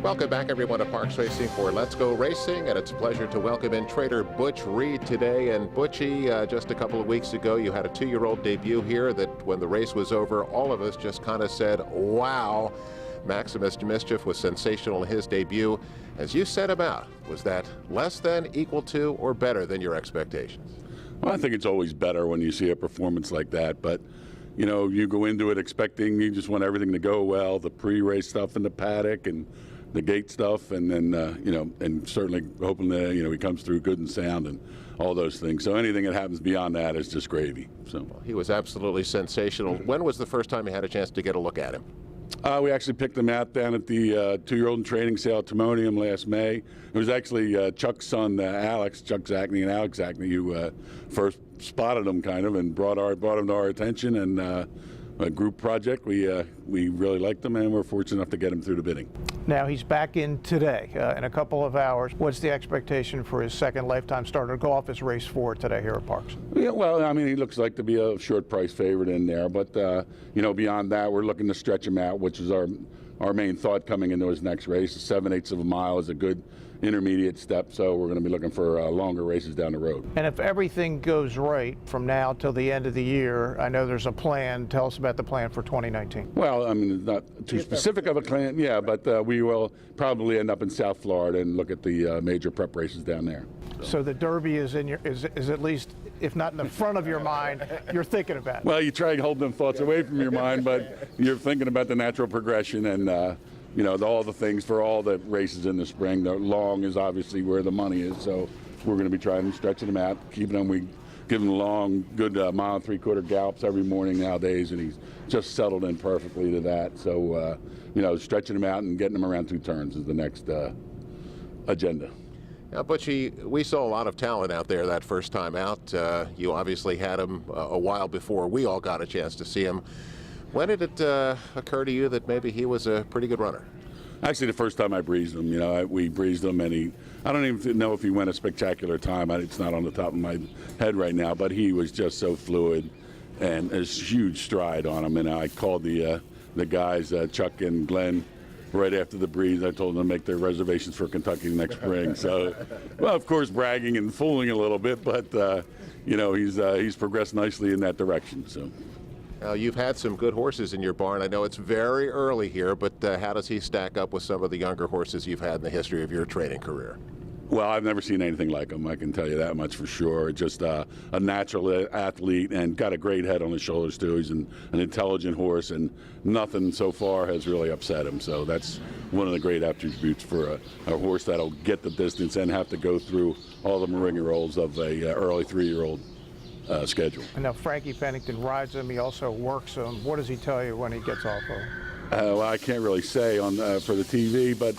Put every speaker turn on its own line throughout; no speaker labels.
Welcome back, everyone, to Parks Racing for Let's Go Racing, and it's a pleasure to welcome in trader Butch Reid today. And Butchie, just a couple of weeks ago, you had a 2-year-old debut here that when the race was over, all of us just kind of said, wow. Maximus Mischief was sensational in his debut. As you set him out, was that less than, equal to, or better than your expectations?
Well, I think it's always better when you see a performance like that, but you know, you go into it expecting you just want everything to go well, the pre-race stuff in the paddock and the gate stuff, and then you know, and certainly hoping that he comes through good and sound and all those things. So anything that happens beyond that is just gravy. So
well, he was absolutely sensational. When was the first time you had a chance to get a look at him?
We actually picked him out down at the 2-year-old training sale at Timonium last May. It was actually Chuck's son, Chuck Zachney and Alex Zachney, who first spotted him kind of and brought him to our attention, and a group project. We really liked him, and we're fortunate enough to get him through the bidding.
Now he's back in today in a couple of hours. What's the expectation for his second lifetime starter to go off his race 4 today here at Parks?
Yeah, well, I mean, he looks like to be a short price favorite in there, but you know, beyond that, we're looking to stretch him out, which is our main thought coming into his next race. 7/8 of a mile is a good intermediate step, so we're going to be looking for longer races down the road.
And if everything goes right from now till the end of the year, I know there's a plan. Tell us about the plan for 2019.
Well, I mean, it's not too specific of a plan, yeah, but we will probably end up in South Florida and look at the major prep races down there.
So the Derby is in is at least, if not in the front of your mind, you're thinking about it.
Well, you try and hold them thoughts away from your mind, but you're thinking about the natural progression and you know, all the things for all the races in the spring. The long is obviously where the money is, so we're going to be trying to stretch them out, keeping them. We give him long, good 1 3/4 gallops every morning nowadays, and he's just settled in perfectly to that. So, you know, stretching him out and getting him around 2 turns is the next agenda.
Now, Butchie, we saw a lot of talent out there that first time out. You obviously had him a while before we all got a chance to see him. When did it occur to you that maybe he was a pretty good runner?
Actually, the first time I breezed him, you know, we breezed him, and I don't even know if he went a spectacular time. It's not on the top of my head right now, but he was just so fluid and a huge stride on him. And I called the guys, Chuck and Glenn, right after the breeze. I told them to make their reservations for Kentucky next spring. So, well, of course, bragging and fooling a little bit, but you know, he's progressed nicely in that direction. So.
Now, you've had some good horses in your barn. I know it's very early here, but how does he stack up with some of the younger horses you've had in the history of your training career?
Well, I've never seen anything like him. I can tell you that much for sure. Just a natural athlete and got a great head on his shoulders, too. He's an intelligent horse, and nothing so far has really upset him. So that's one of the great attributes for a horse that'll get the distance and have to go through all the rigmaroles of a early 3-year-old schedule.
And now Frankie Pennington rides him. He also works him. What does he tell you when he gets off of him?
Well, I can't really say on for the TV, but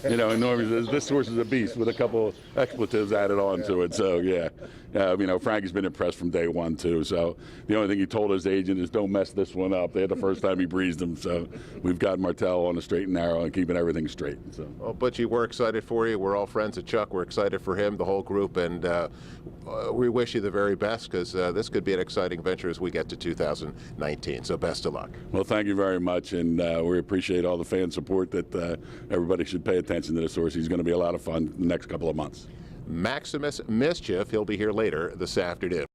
you know, normally this horse is a beast with a couple expletives added on to it. So yeah, you know, Frankie's been impressed from day one too. So the only thing he told his agent is don't mess this one up. They had the first time he breezed him, so we've got Martell on the straight and narrow and keeping everything straight. So.
Well, Butchie, we're excited for you. We're all friends of Chuck. We're excited for him, the whole group, and we wish you the very best because this could be an exciting venture as we get to 2019. So best of luck.
Well, thank you very much, and we appreciate all the fan support that everybody should pay attention to this horse. He's going to be a lot of fun the next couple of months.
Maximus Mischief, he'll be here later this afternoon.